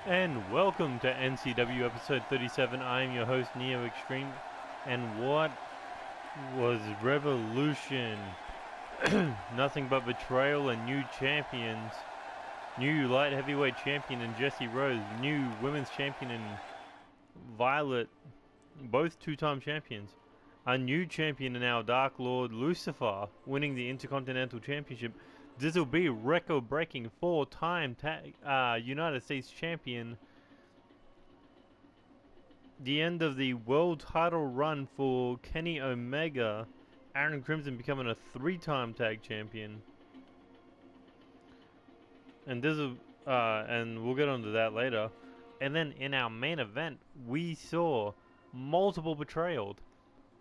And welcome to NCW episode 37. I am your host, Neo Extreme. And what was Revolution? Nothing but betrayal and new champions. New light heavyweight champion in Jesse Rose. New women's champion in Violet. Both two-time champions. A new champion in our Dark Lord Lucifer, winning the Intercontinental Championship. This will be record-breaking four-time United States champion. The end of the world title run for Kenny Omega. Aaron Crimson becoming a three-time tag champion. And this is, and we'll get onto that later. And then in our main event, we saw multiple betrayals.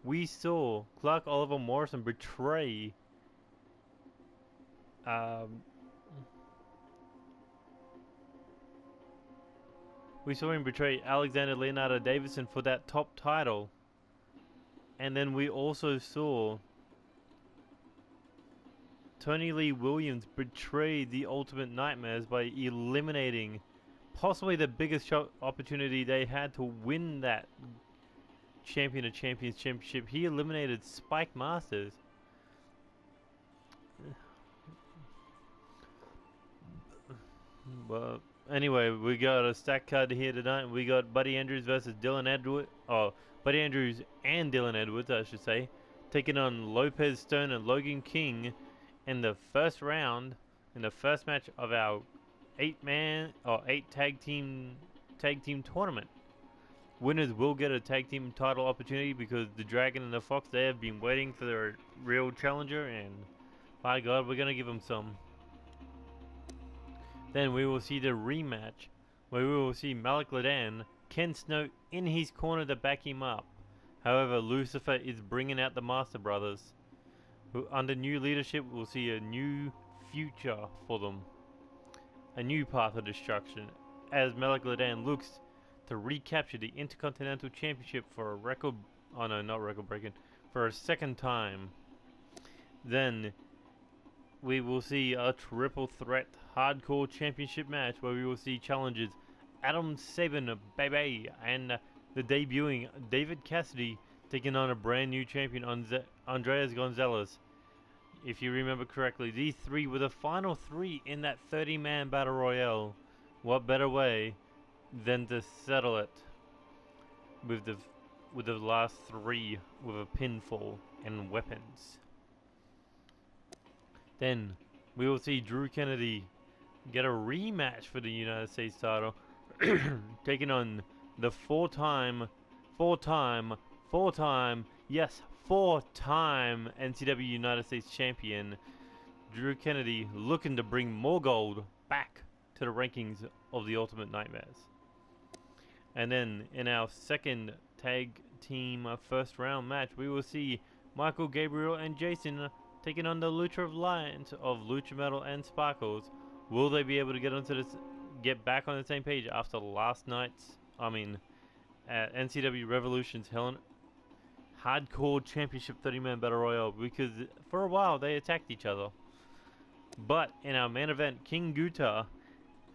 We saw Clark Oliver Morrison betray we saw him betray Alexander Leonardo Davison for that top title. And then we also saw Tony Lee Williams betray the Ultimate Nightmares by eliminating possibly the biggest opportunity they had to win that Champion of Champions championship. He eliminated Spike Masters. Well, anyway, we got a stack card here tonight. We got Buddy Andrews versus Dylan Edwards. Oh, Buddy Andrews and Dylan Edwards, I should say, taking on Lopez Stone and Logan King in the first round, in the first match of our eight tag team tournament. Winners will get a tag team title opportunity because the Dragon and the Fox, they have been waiting for their real challenger, and by God, we're gonna give them some. Then we will see the rematch, where we will see Malik Ladan, Ken Snow in his corner to back him up. However, Lucifer is bringing out the Master Brothers, who under new leadership will see a new future for them. A new path of destruction, as Malik Ladan looks to recapture the Intercontinental Championship for a record... Oh no, not record-breaking. For a second time. Then we will see a triple threat hardcore championship match where we will see challengers Adam Sabin, baby, and the debuting David Cassidy taking on a brand new champion, Andreas Gonzalez. If you remember correctly, these three were the final three in that 30-man battle royale. What better way than to settle it with the last three with a pinfall and weapons. Then we will see Drew Kennedy get a rematch for the United States title, taking on the four-time NCW United States champion, Drew Kennedy, looking to bring more gold back to the rankings of the Ultimate Nightmares. And then in our second tag team first round match, we will see Michael Gabriel and Jason taking on the Lucha Alliance of Lucha Metal and Sparkles. Will they be able to get back on the same page after last night's, NCW Revolution's Hardcore Championship 30-man Battle Royale? Because for a while they attacked each other. But in our main event, King Guta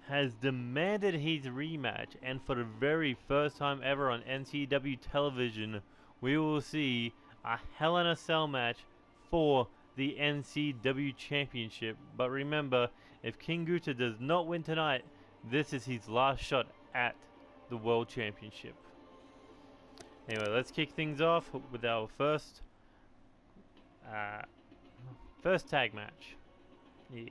has demanded his rematch, and for the very first time ever on NCW television, we will see a Hell in a Cell match for the NCW Championship. But remember, if King Guta does not win tonight, this is his last shot at the World Championship. Anyway, let's kick things off with our first tag match. Yeah.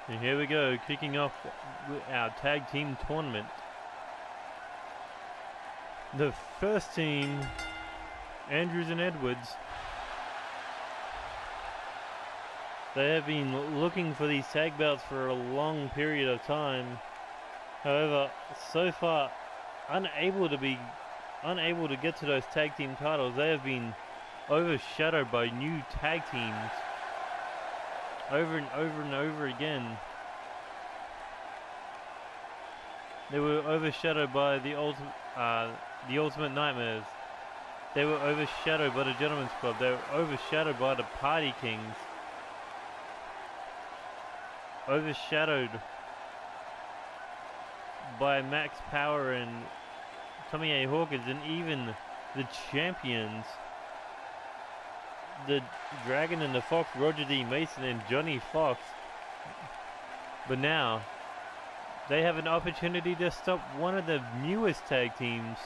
And here we go, kicking off our tag team tournament. The first team, Andrews and Edwards. They have been looking for these tag belts for a long period of time. However, so far, unable to get to those tag team titles. They have been overshadowed by new tag teams over and over and over again. They were overshadowed by the Ultimate Nightmares. They were overshadowed by the Gentleman's Club. They were overshadowed by the Party Kings. Overshadowed by Max Power and Tommy A. Hawkins, and even the champions, the Dragon and the Fox, Roger D. Mason and Johnny Fox. But now they have an opportunity to stop one of the newest tag teams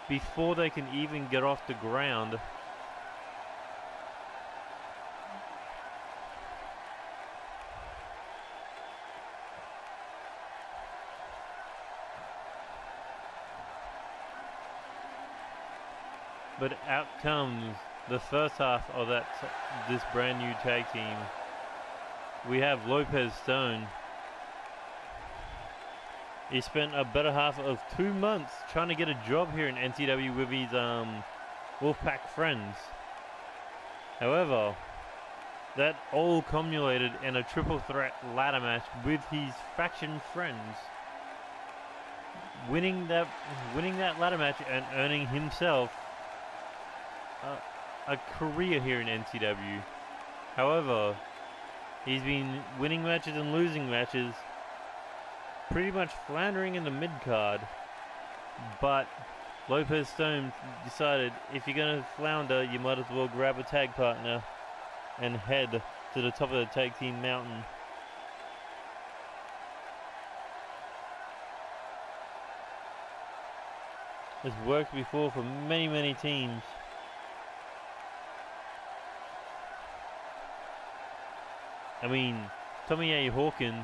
before they can even get off the ground. But out comes the first half of this brand new tag team. We have Lopez Stone. He spent a better half of 2 months trying to get a job here in NCW with his Wolfpack friends. However, that all culminated in a triple threat ladder match with his faction friends. Winning that ladder match and earning himself a career here in NCW. However, he's been winning matches and losing matches, pretty much floundering in the mid-card. But Lopez Stone decided, if you're going to flounder, you might as well grab a tag partner and head to the top of the tag team mountain. It's worked before for many, many teams. I mean, Tommy A. Hawkins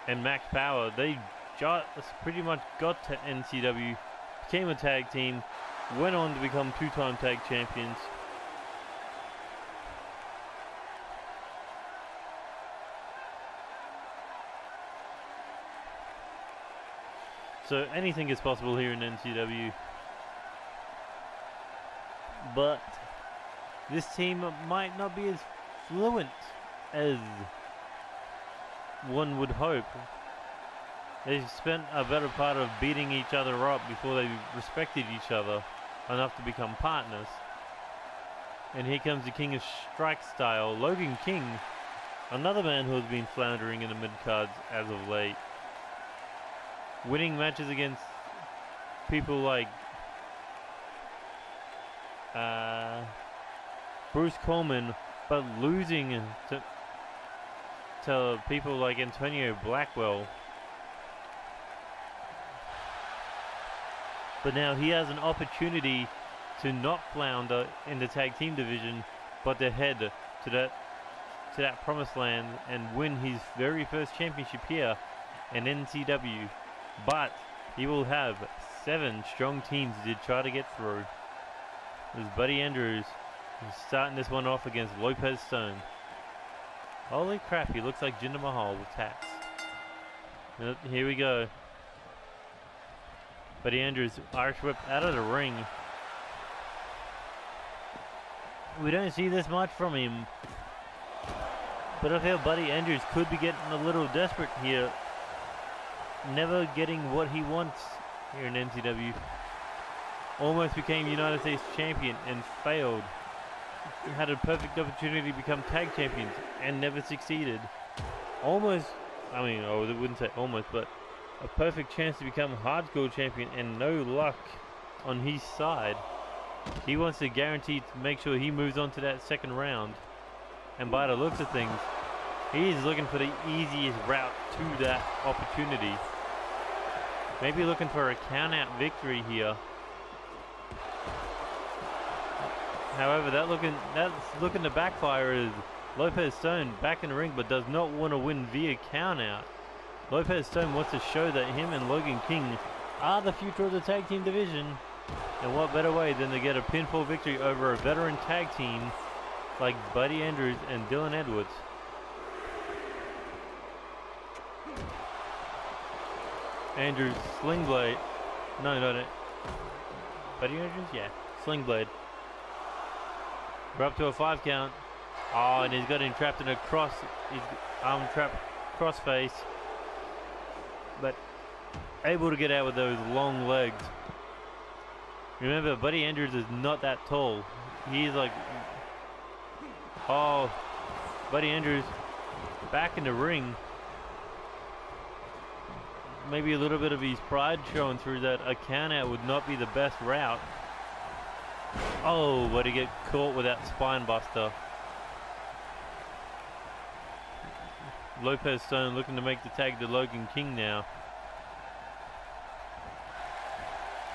and Max Power, they just pretty much got to NCW, became a tag team, went on to become two-time tag champions. So anything is possible here in NCW. But this team might not be as fluent as one would hope. They spent a better part of beating each other up before they respected each other enough to become partners. And here comes the King of Strike Style, Logan King, another man who has been floundering in the mid-cards as of late. Winning matches against people like Bruce Coleman, but losing to people like Antonio Blackwell. But now he has an opportunity to not flounder in the tag team division, but to head to that promised land and win his very first championship here in NCW. But he will have 7 strong teams to try to get through. There's Buddy Andrews starting this one off against Lopez Stone. Holy crap, he looks like Jinder Mahal with tats. Here we go. Buddy Andrews, Irish whip out of the ring. We don't see this much from him, but I feel Buddy Andrews could be getting a little desperate here. Never getting what he wants here in NCW. Almost became United States champion and failed. Had a perfect opportunity to become tag champions and never succeeded. Almost, I mean, I wouldn't say almost, but a perfect chance to become hardcore champion and no luck on his side. He wants to guarantee to make sure he moves on to that second round. And by the looks of things, he is looking for the easiest route to that opportunity. Maybe looking for a count-out victory here. However, that's looking to backfire as Lopez Stone back in the ring, but does not want to win via count-out. Lopez Stone wants to show that him and Logan King are the future of the tag team division. And what better way than to get a pinfall victory over a veteran tag team like Buddy Andrews and Dylan Edwards. Andrews, sling blade. No. Buddy Andrews? Yeah, sling blade. We're up to a 5 count. Oh, and he's got him trapped in a arm trap crossface. But able to get out with those long legs. Remember, Buddy Andrews is not that tall. He's like, oh, Buddy Andrews back in the ring. Maybe a little bit of his pride showing through that a count out would not be the best route. Oh, but he get caught with that spine buster. Lopez Stone looking to make the tag to Logan King now.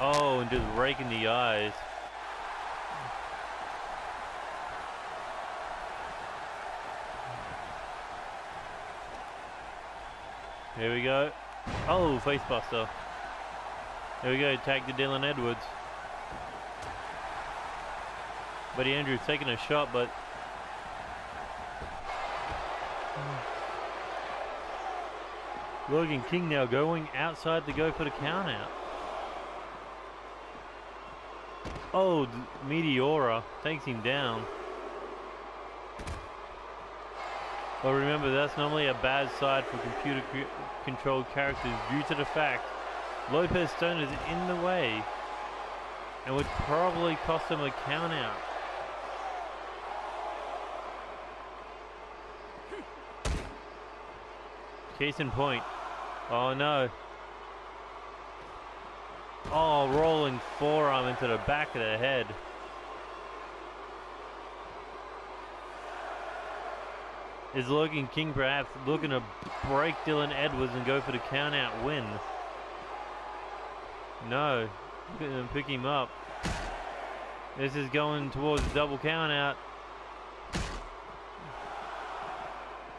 Oh, and just raking the eyes. Here we go. Oh, facebuster. There we go, tag to Dylan Edwards. Buddy Andrews taking a shot, but Logan King now going outside to go for the count out. Oh, Meteora takes him down. Well, remember, that's normally a bad side for computer-controlled characters due to the fact Lopez Stone is in the way and would probably cost him a count out. Case in point. Oh no. Oh, rolling forearm into the back of the head. Is Logan King perhaps looking to break Dylan Edwards and go for the count out win? No. Gonna pick him up. This is going towards the double count out.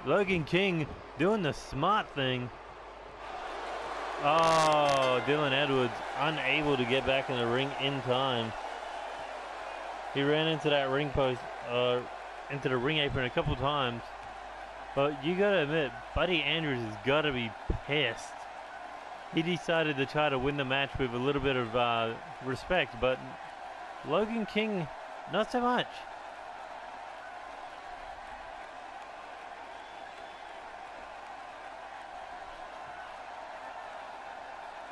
Logan King doing the smart thing. Oh, Dylan Edwards unable to get back in the ring in time. He ran into that ring post, into the ring apron a couple times. But you gotta admit, Buddy Andrews has gotta be pissed. He decided to try to win the match with a little bit of respect, but Logan King, not so much.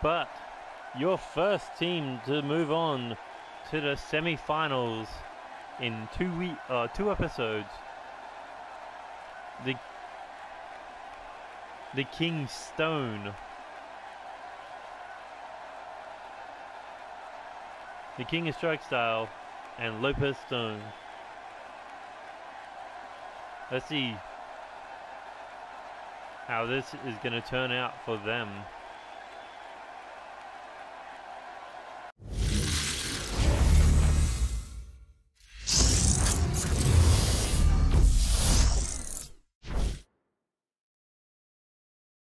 But your first team to move on to the semi-finals in 2 episodes. The King Stone. The King of Strike Style and Lopez Stone. Let's see how this is going to turn out for them.